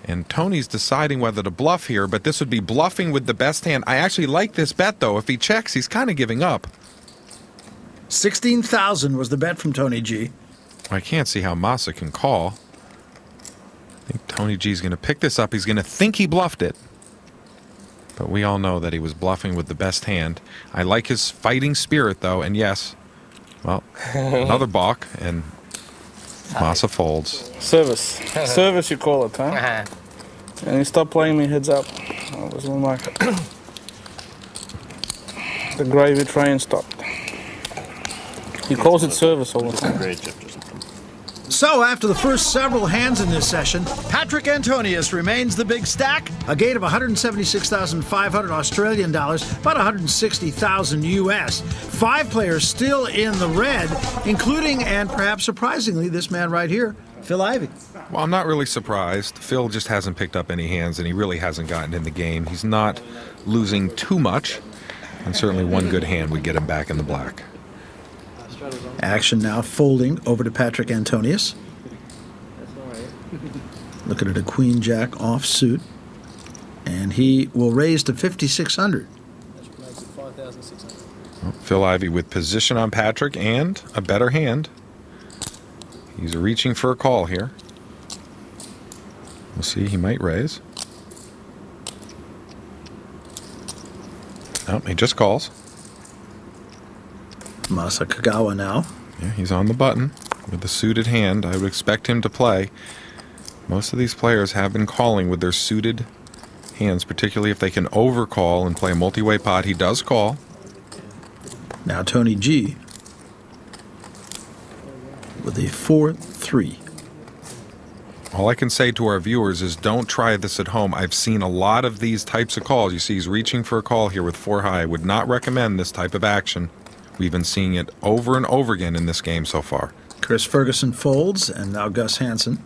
And Tony's deciding whether to bluff here, but this would be bluffing with the best hand. I actually like this bet, though. If he checks, he's kind of giving up. 16,000 was the bet from Tony G. I can't see how Masa can call. I think Tony G's going to pick this up. He's going to think he bluffed it. But we all know that he was bluffing with the best hand. I like his fighting spirit, though, and yes, well, another balk, and Masa folds. Service. Service, you call it, huh? And he stopped playing me heads up. That was one mark. The gravy train stopped. He calls it service all the time. So, after the first several hands in this session, Patrick Antonius remains the big stack, a gate of 176,500 Australian dollars, about 160,000 US. 5 players still in the red, including, and perhaps surprisingly, this man right here, Phil Ivey. Well, I'm not really surprised. Phil just hasn't picked up any hands, and he really hasn't gotten in the game. He's not losing too much, and certainly one good hand would get him back in the black. Action now folding over to Patrick Antonius. Looking at a queen-jack offsuit. And he will raise to 5,600. Well, Phil Ivey with position on Patrick and a better hand. He's reaching for a call here. We'll see, he might raise. Oh, he just calls. Masa Kagawa now. Yeah, he's on the button with the suited hand. I would expect him to play. Most of these players have been calling with their suited hands, particularly if they can overcall and play a multi-way pot. He does call. Now Tony G with a 4-3. All I can say to our viewers is don't try this at home. I've seen a lot of these types of calls. You see he's reaching for a call here with 4 high. I would not recommend this type of action. We've been seeing it over and over again in this game so far. Chris Ferguson folds, and now Gus Hansen.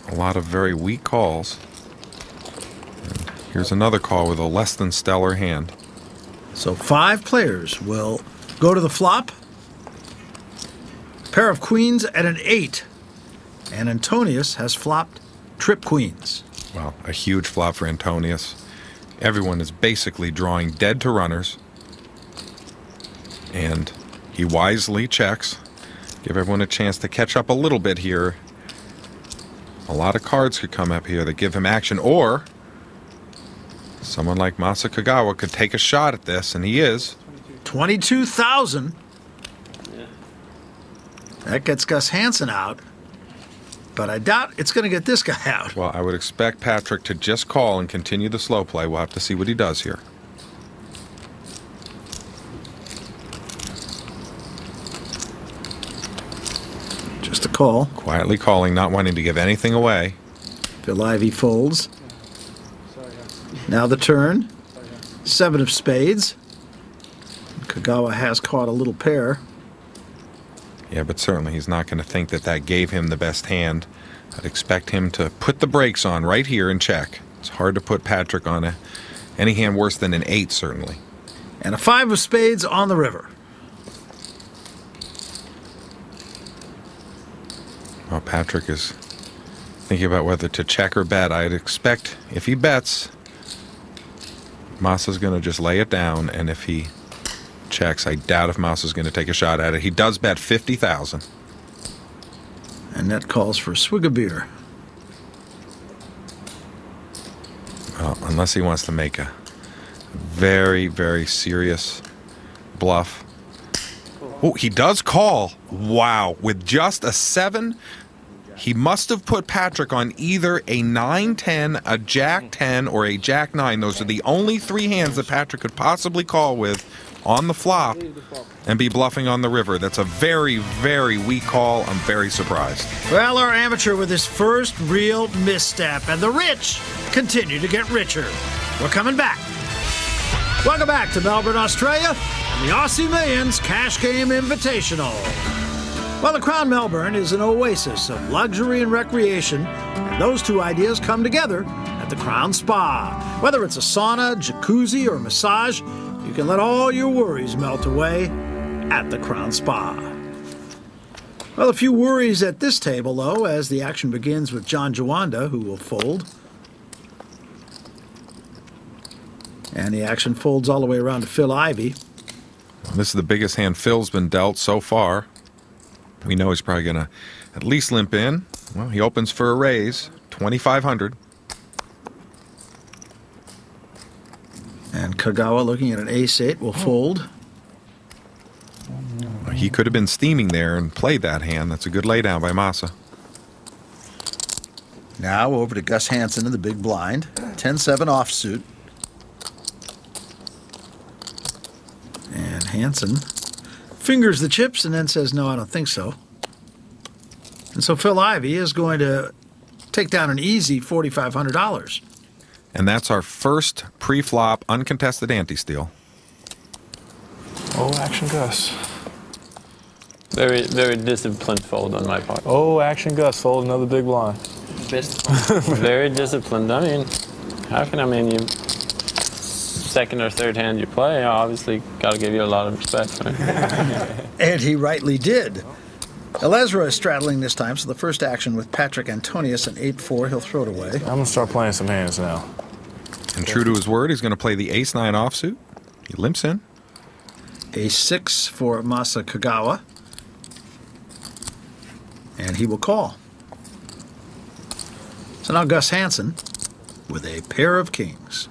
A lot of very weak calls. And here's another call with a less than stellar hand. So 5 players will go to the flop. Pair of queens at an 8. And Antonius has flopped trip queens. Well, a huge flop for Antonius. Everyone is basically drawing dead to runners. And he wisely checks. Give everyone a chance to catch up a little bit here. A lot of cards could come up here that give him action, or someone like Masa Kagawa could take a shot at this, and he is. 22,000. Yeah. That gets Gus Hansen out, but I doubt it's going to get this guy out. Well, I would expect Patrick to just call and continue the slow play. We'll have to see what he does here. Just a call. Quietly calling, not wanting to give anything away. Phil Ivey folds. Now the turn. 7 of spades. Kagawa has caught a little pair. Yeah, but certainly he's not going to think that that gave him the best hand. I'd expect him to put the brakes on right here and check. It's hard to put Patrick on any hand worse than an 8, certainly. And a 5 of spades on the river. Well, Patrick is thinking about whether to check or bet. I'd expect if he bets, Masa's going to just lay it down, and if he checks, I doubt if Masa's going to take a shot at it. He does bet 50,000. And that calls for a swig of beer. Well, unless he wants to make a very, very serious bluff. Oh, he does call. Wow. With just a 7, he must have put Patrick on either a 9-10, a Jack-10, or a Jack-9. Those are the only 3 hands that Patrick could possibly call with on the flop and be bluffing on the river. That's a very, very weak call. I'm very surprised. Well, our amateur with his first real misstep, and the rich continue to get richer. We're coming back. Welcome back to Melbourne, Australia, and the Aussie Millions Cash Game Invitational. Well, the Crown Melbourne is an oasis of luxury and recreation, and those two ideas come together at the Crown Spa. Whether it's a sauna, jacuzzi, or massage, you can let all your worries melt away at the Crown Spa. Well, a few worries at this table, though, as the action begins with John Jawanda, who will fold. And the action folds all the way around to Phil Ivey. This is the biggest hand Phil's been dealt so far. We know he's probably going to at least limp in. Well, he opens for a raise, 2,500. And Kagawa, looking at an ace-8, will fold. He could have been steaming there and played that hand. That's a good laydown by Masa. Now over to Gus Hansen in the big blind. 10-7 offsuit. And Hansen fingers the chips and then says, no, I don't think so. And so Phil Ivey is going to take down an easy $4,500. And that's our first pre-flop uncontested anti-steal. Oh, action Gus. Very, very disciplined fold on my part. Oh, action Gus. Fold another big blind. Very disciplined. I mean, you second or third hand you play, I obviously got to give you a lot of respect. Right? And he rightly did. Elezra is straddling this time, so the first action with Patrick Antonius, an 8-4, he'll throw it away. I'm going to start playing some hands now. And true to his word, he's going to play the ace-9 offsuit. He limps in. Ace-6 for Masa Kagawa. And he will call. So now Gus Hansen with a pair of kings.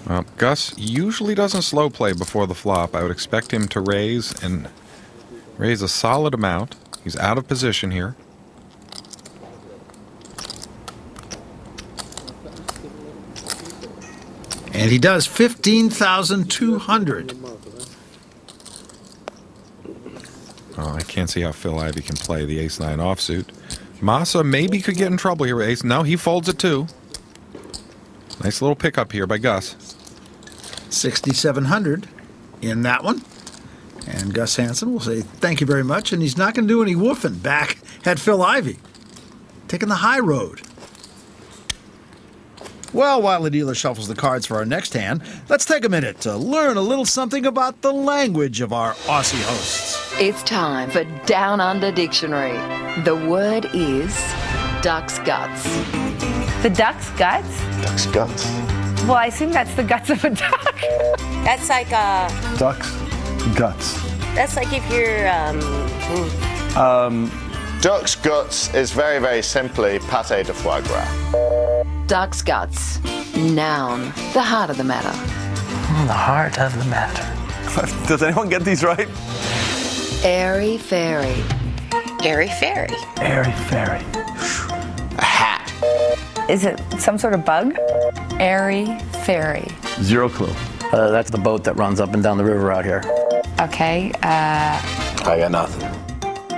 Well, Gus usually doesn't slow play before the flop. I would expect him to raise and raise a solid amount. He's out of position here. And he does 15,200. Oh, I can't see how Phil Ivey can play the ace-9 offsuit. Masa maybe could get in trouble here with ace. No, he folds it too. Nice little pickup here by Gus. 6,700 in that one. And Gus Hansen will say thank you very much, and he's not going to do any woofing back at Phil Ivey. Taking the high road. Well, while the dealer shuffles the cards for our next hand, let's take a minute to learn a little something about the language of our Aussie hosts. It's time for Down Under Dictionary. The word is duck's guts. The duck's guts? Duck's guts. Well, I assume that's the guts of a duck. That's like Duck's guts. That's like if you're Duck's guts is very, very simply pâté de foie gras. Duck's guts. Noun. The heart of the matter. The heart of the matter. Does anyone get these right? Airy fairy. airy fairy. Airy fairy. A hat. Is it some sort of bug? Airy fairy. Zero clue. That's the boat that runs up and down the river out here. Okay. I got nothing.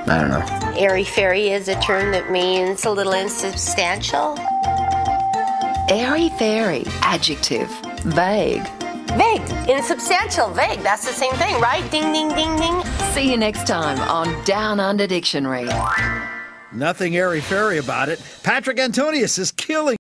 I don't know. Airy fairy is a term that means a little insubstantial. Airy fairy. Adjective. Vague. Vague. Insubstantial. Vague. That's the same thing, right? Ding, ding, ding, ding. See you next time on Down Under Dictionary. Nothing airy-fairy about it. Patrick Antonius is killing